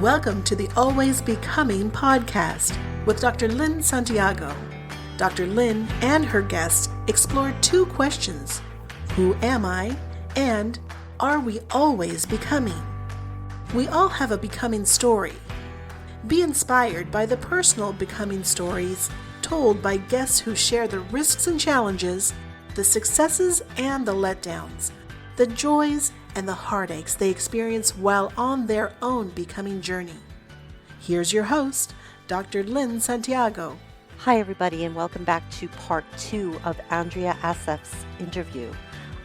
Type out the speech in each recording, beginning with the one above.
Welcome to the Always Becoming podcast with Dr. Lynn Santiago. Dr. Lynn and her guests explore two questions: who am I? And are we always becoming? We all have a becoming story. Be inspired by the personal becoming stories told by guests who share the risks and challenges, the successes and the letdowns, the joys and the heartaches they experience while on their own becoming journey. Here's your host, Dr. Lynn Santiago. Hi, everybody, and welcome back to part 2 of Andrea Assaf's interview.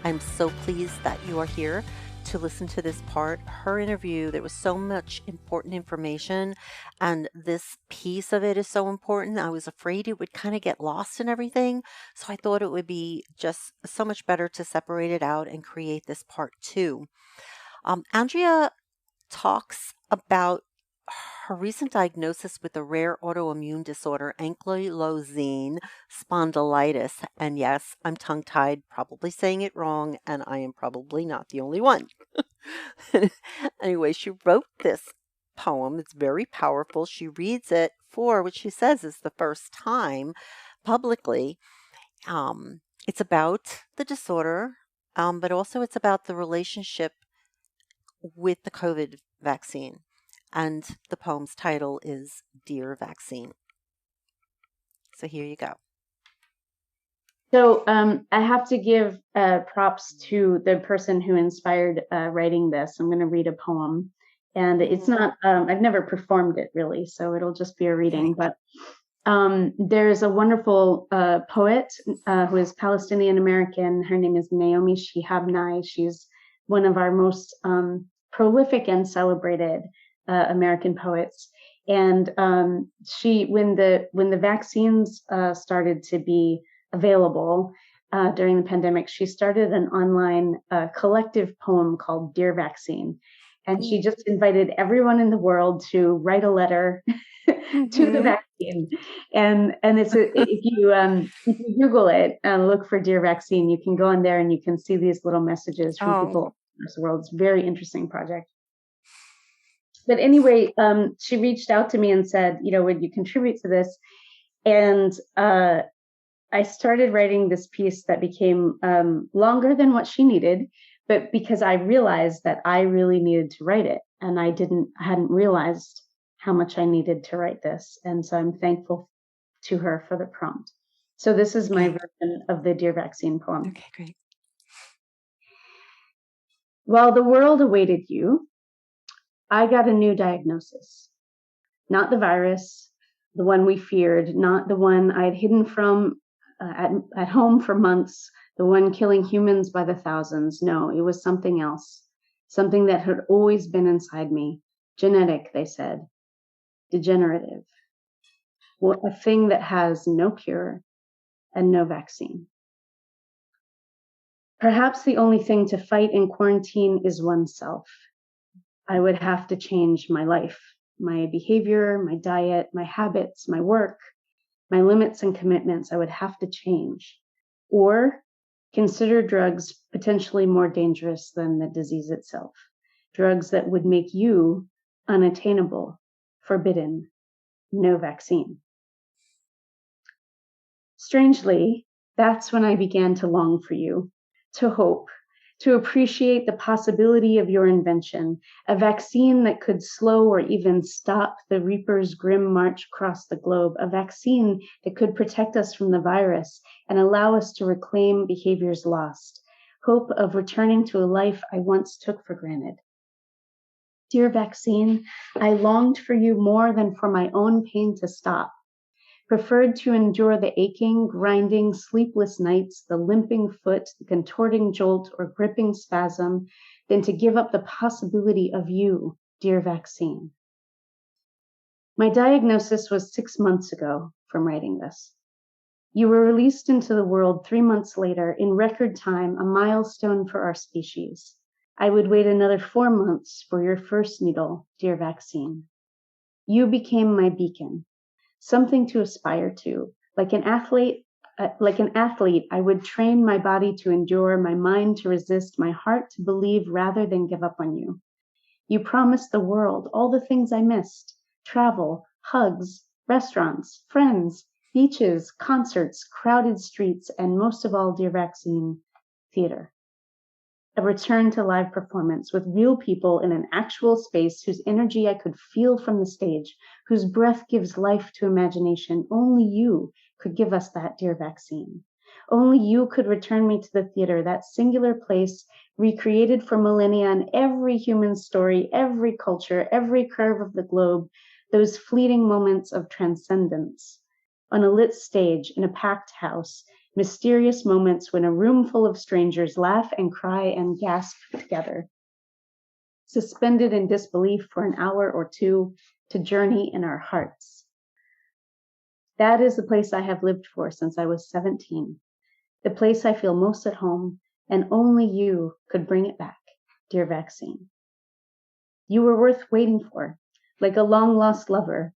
I'm so pleased that you are here to listen to this part. Her interview, there was so much important information, and this piece of it is so important. I was afraid it would kind of get lost in everything, so I thought it would be just so much better to separate it out and create this part 2. Andrea talks about her recent diagnosis with a rare autoimmune disorder, Ankylosing Spondylitis. And yes, I'm tongue-tied, probably saying it wrong, and I am probably not the only one. Anyway, she wrote this poem. It's very powerful. She reads it for, which she says is the first time publicly. It's about the disorder, but also it's about the relationship with the COVID vaccine. And the poem's title is Dear Vaccine. So here you go. So I have to give props to the person who inspired writing this. I'm going to read a poem. And it's not, I've never performed it really, so it'll just be a reading. But there's a wonderful poet who is Palestinian-American. Her name is Naomi Shihab. She's one of our most prolific and celebrated American poets. And she, when the vaccines started to be available during the pandemic, she started an online collective poem called Dear Vaccine. And she just invited everyone in the world to write a letter to the vaccine. And it's if you Google it and look for Dear Vaccine, you can go in there and you can see these little messages from people across the world. It's a very interesting project. But anyway, she reached out to me and said, would you contribute to this? And I started writing this piece that became longer than what she needed, but because I realized that I really needed to write it, and I hadn't realized how much I needed to write this. And so I'm thankful to her for the prompt. So this is my version of the Dear Vaccine poem. Okay, great. While the world awaited you, I got a new diagnosis. Not the virus, the one we feared, not the one I'd hidden from at home for months, the one killing humans by the thousands. No, it was something else, something that had always been inside me. Genetic, they said. Degenerative. Well, a thing that has no cure and no vaccine. Perhaps the only thing to fight in quarantine is oneself. I would have to change my life, my behavior, my diet, my habits, my work, my limits and commitments. I would have to change. Or consider drugs potentially more dangerous than the disease itself. Drugs that would make you unattainable, forbidden, no vaccine. Strangely, that's when I began to long for you, to hope, to appreciate the possibility of your invention, a vaccine that could slow or even stop the Reaper's grim march across the globe, a vaccine that could protect us from the virus and allow us to reclaim behaviors lost, hope of returning to a life I once took for granted. Dear vaccine, I longed for you more than for my own pain to stop. Preferred to endure the aching, grinding, sleepless nights, the limping foot, the contorting jolt or gripping spasm, than to give up the possibility of you, dear vaccine. My diagnosis was 6 months ago from writing this. You were released into the world 3 months later, in record time, a milestone for our species. I would wait another 4 months for your first needle, dear vaccine. You became my beacon. Something to aspire to. Like an athlete, I would train my body to endure, my mind to resist, my heart to believe rather than give up on you. You promised the world all the things I missed: travel, hugs, restaurants, friends, beaches, concerts, crowded streets, and most of all, dear vaccine, theater. A return to live performance with real people in an actual space whose energy I could feel from the stage, whose breath gives life to imagination. Only you could give us that, dear vaccine. Only you could return me to the theater, that singular place recreated for millennia in every human story, every culture, every curve of the globe, those fleeting moments of transcendence. On a lit stage, in a packed house, mysterious moments when a room full of strangers laugh and cry and gasp together, suspended in disbelief for an hour or two to journey in our hearts. That is the place I have lived for since I was 17, the place I feel most at home, and only you could bring it back, dear vaccine. You were worth waiting for, like a long-lost lover.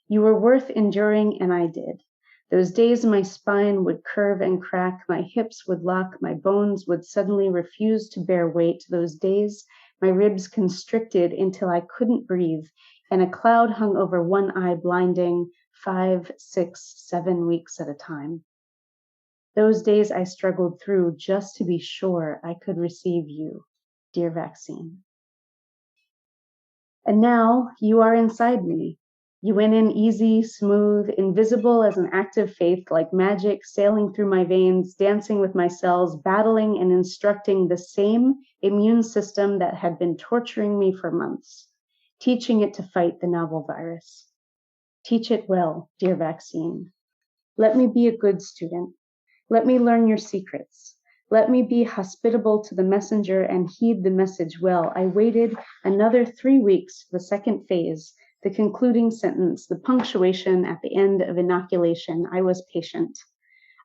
You were worth enduring, and I did. Those days my spine would curve and crack, my hips would lock, my bones would suddenly refuse to bear weight. Those days my ribs constricted until I couldn't breathe, and a cloud hung over one eye, blinding 5, 6, 7 weeks at a time. Those days I struggled through just to be sure I could receive you, dear vaccine. And now you are inside me. You went in easy, smooth, invisible as an act of faith, like magic sailing through my veins, dancing with my cells, battling and instructing the same immune system that had been torturing me for months, teaching it to fight the novel virus. Teach it well, dear vaccine. Let me be a good student. Let me learn your secrets. Let me be hospitable to the messenger and heed the message well. I waited another 3 weeks for the second phase, the concluding sentence, the punctuation at the end of inoculation. I was patient.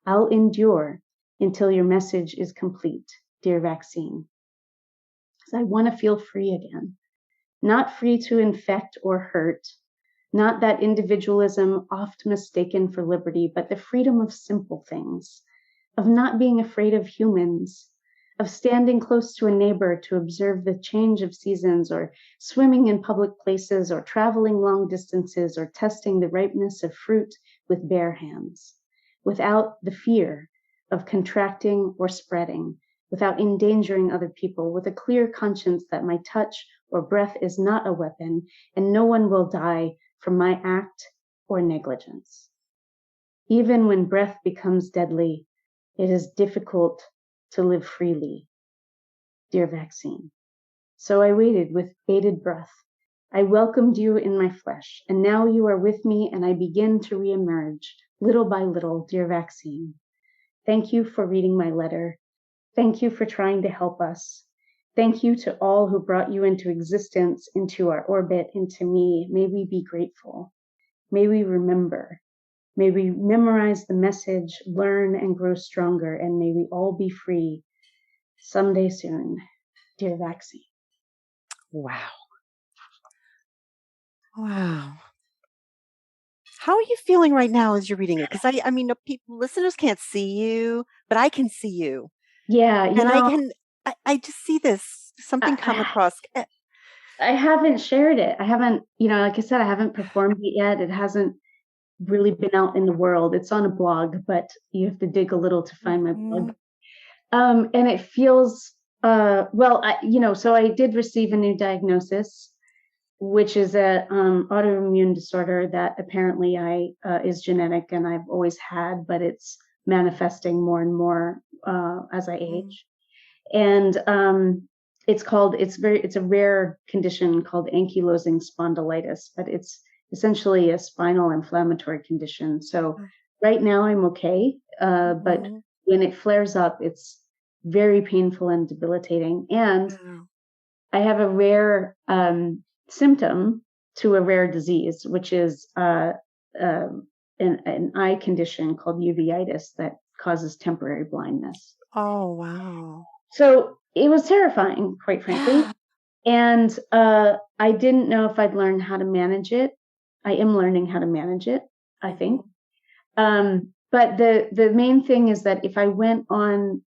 I'll endure until your message is complete, dear vaccine. Because I want to feel free again, not free to infect or hurt, not that individualism oft mistaken for liberty, but the freedom of simple things, of not being afraid of humans, of standing close to a neighbor to observe the change of seasons, or swimming in public places, or traveling long distances, or testing the ripeness of fruit with bare hands, without the fear of contracting or spreading, without endangering other people, with a clear conscience that my touch or breath is not a weapon, and no one will die from my act or negligence. Even when breath becomes deadly, it is difficult to live freely, dear vaccine. So I waited with bated breath. I welcomed you in my flesh, and now you are with me, and I begin to reemerge, little by little, dear vaccine. Thank you for reading my letter. Thank you for trying to help us. Thank you to all who brought you into existence, into our orbit, into me. May we be grateful. May we remember. May we memorize the message, learn and grow stronger, and may we all be free someday soon, dear vaccine. Wow. Wow. How are you feeling right now as you're reading it? Because I mean, listeners can't see you, but I can see you. Yeah, And I just see something come across. I haven't shared it. I haven't, like I said, I haven't performed it yet. It hasn't really been out in the world. It's on a blog, but you have to dig a little to find my blog. And it feels, so I did receive a new diagnosis, which is a autoimmune disorder that apparently is genetic and I've always had, but it's manifesting more and more as I age. And it's a rare condition called Ankylosing Spondylitis, but it's essentially a spinal inflammatory condition. So right now I'm okay, but when it flares up, it's very painful and debilitating. And I have a rare symptom to a rare disease, which is an eye condition called uveitis that causes temporary blindness. Oh, wow. So it was terrifying, quite frankly. And I didn't know if I'd learn how to manage it. I am learning how to manage it, I think. But the main thing is that if I went on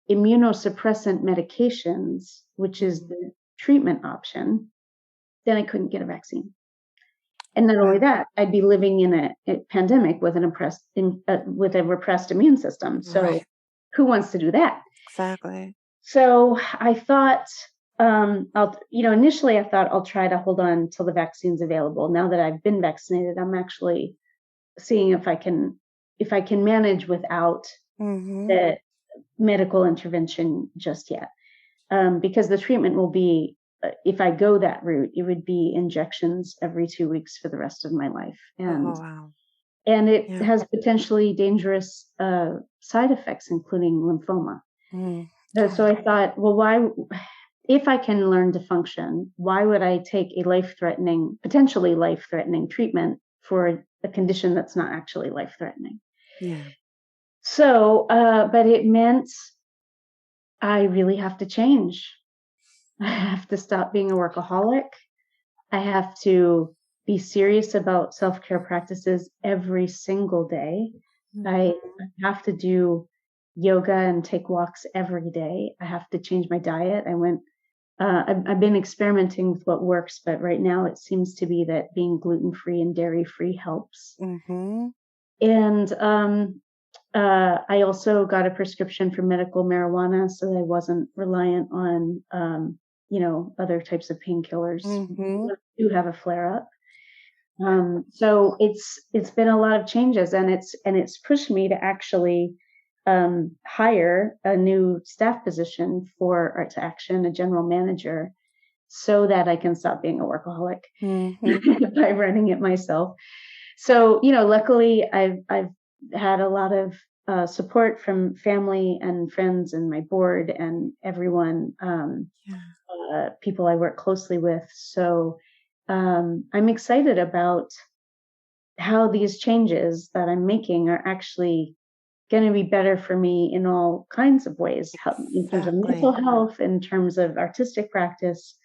immunosuppressant medications, which is the treatment option, then I couldn't get a vaccine. And not only that, I'd be living in a pandemic with with a repressed immune system. So Right. who wants to do that? Exactly. So I thought, initially I thought I'll try to hold on till the vaccine's available. Now that I've been vaccinated, I'm actually seeing if I can manage without Mm-hmm. the medical intervention just yet. Because the treatment will be, if I go that route, it would be injections every 2 weeks for the rest of my life. Oh, wow. And it Yeah. has potentially dangerous side effects, including lymphoma. So I thought, well, if I can learn to function, why would I take a potentially life-threatening treatment for a condition that's not actually life-threatening? Yeah. So, but it meant I really have to change. I have to stop being a workaholic. I have to be serious about self-care practices every single day. I have to do yoga and take walks every day. I have to change my diet. I've been experimenting with what works, but right now it seems to be that being gluten-free and dairy-free helps. Mm-hmm. And I also got a prescription for medical marijuana so that I wasn't reliant on, other types of painkillers Mm-hmm. when I do have a flare up. So it's been a lot of changes, and it's pushed me to actually hire a new staff position for Arts Action, a general manager, so that I can stop being a workaholic by running it myself. So, luckily I've had a lot of support from family and friends and my board and everyone, people I work closely with. So I'm excited about how these changes that I'm making are actually going to be better for me in all kinds of ways, in terms of mental Exactly. health, in terms of artistic practice,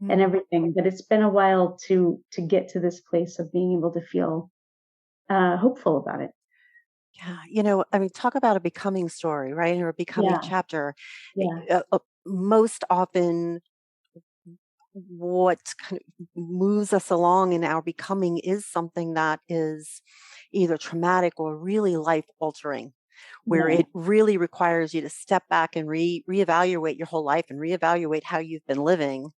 and Mm. everything. But it's been a while to get to this place of being able to feel hopeful about it. Yeah. I mean, talk about a becoming story, right? Or a becoming Yeah, chapter. yeah, Most often, what kind of moves us along in our becoming is something that is either traumatic or really life altering, where yeah, it really requires you to step back and reevaluate your whole life and reevaluate how you've been living,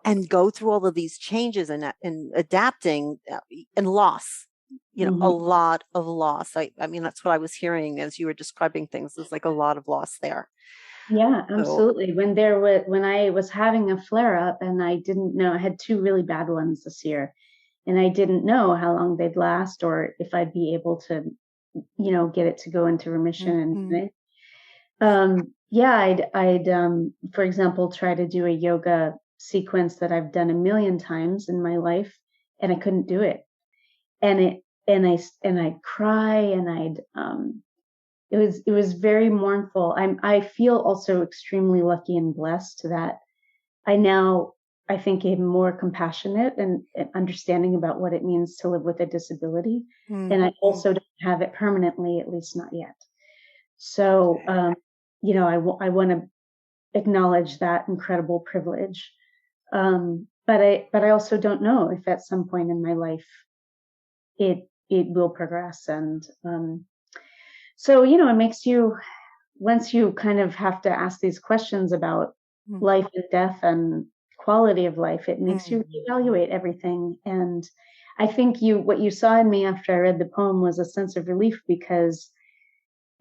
and go through all of these changes and adapting, and loss. A hmm, lot of loss. I mean, that's what I was hearing as you were describing things. There's like a lot of loss there. yeah, So, absolutely. When I was having a flare up and I didn't know, I had two really bad ones this year, and I didn't know how long they'd last or if I'd be able to, get it to go into remission. mhm. Yeah, for example, try to do a yoga sequence that I've done a million times in my life, and I couldn't do it. And I'd cry, and it was very mournful. I feel also extremely lucky and blessed that I now, I think, am more compassionate and understanding about what it means to live with a disability. And I Mhm. also don't have it permanently, at least not yet. So, I want to acknowledge that incredible privilege. But I also don't know if at some point in my life it will progress. And so, it makes you, once you kind of have to ask these questions about Mm, life and death and quality of life, it makes you mm. evaluate everything. And I think what you saw in me after I read the poem was a sense of relief, because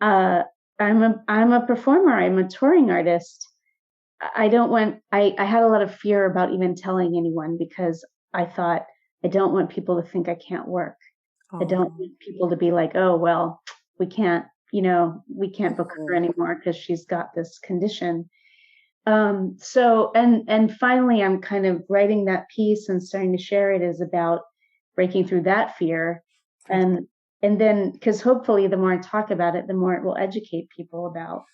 uh, I'm a performer. I'm a touring artist. I don't want. I had a lot of fear about even telling anyone, because I thought, I don't want people to think I can't work. I don't Oh. want people to be like, oh well, we can't, we can't book her Mhm. anymore because she's got this condition. So and finally, I'm kind of writing that piece and starting to share it, is about breaking through that fear. Right. And then, because hopefully the more I talk about it, the more it will educate people about,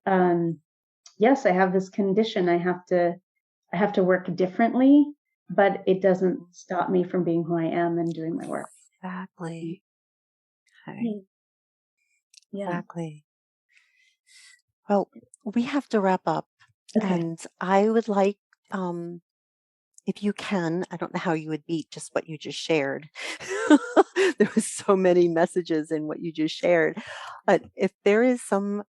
um, yes, I have this condition. I have to work differently, but it doesn't stop me from being who I am and doing my work. Exactly. Okay. Mm. Yeah. Exactly. Well, we have to wrap up, Okay. and I would like, um, if you can, I don't know how you would beat just what you just shared. There was so many messages in what you just shared. But if there is some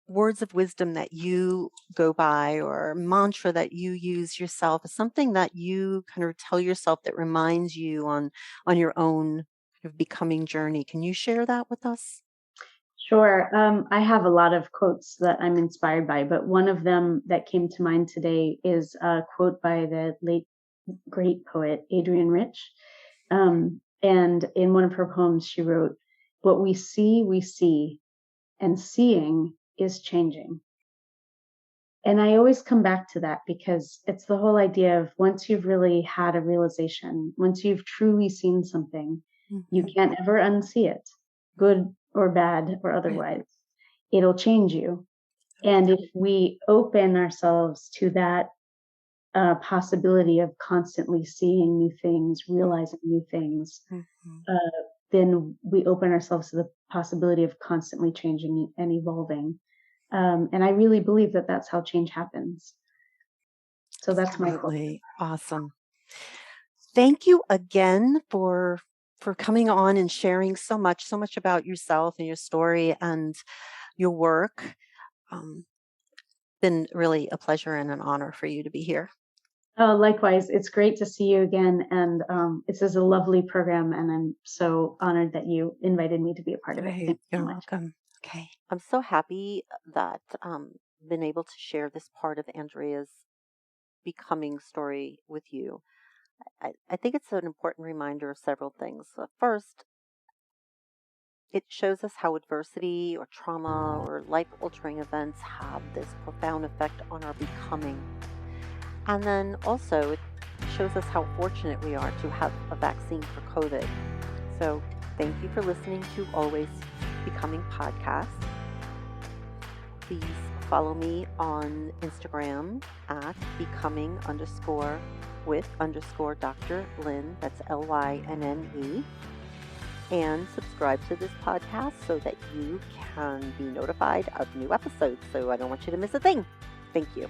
words of wisdom that you go by or mantra that you use yourself, something that you kind of tell yourself that reminds you on your own kind of becoming journey, can you share that with us? Sure. I have a lot of quotes that I'm inspired by, but one of them that came to mind today is a quote by the late great poet Adrienne Rich. And in one of her poems, she wrote, "What we see, and seeing is changing." And I always come back to that because it's the whole idea of once you've really had a realization, once you've truly seen something, you Mhm. can't ever unsee it, good or bad or Right. otherwise. It'll change you. And if we open ourselves to that possibility of constantly seeing new things, realizing new things, Mhm. uh, then we open ourselves to the possibility of constantly changing and evolving. And I really believe that that's how change happens. So that's my quote. Absolutely awesome. Thank you again for coming on and sharing so much about yourself and your story and your work. Um, been really a pleasure and an honor for you to be here. Oh, likewise, it's great to see you again. And this is a lovely program. And I'm so honored that you invited me to be a part of it. Great. Thank you so You're much. welcome. Okay. I'm so happy that been able to share this part of Andrea's becoming story with you. I think it's an important reminder of several things. First, it shows us how adversity or trauma or life altering events have this profound effect on our becoming. And then also, it shows us how fortunate we are to have a vaccine for COVID. So, thank you for listening to Always Becoming Podcast. Please follow me on Instagram at becoming_with_Dr. Lynn. That's LYNNE. And subscribe to this podcast so that you can be notified of new episodes. So I don't want you to miss a thing. Thank you.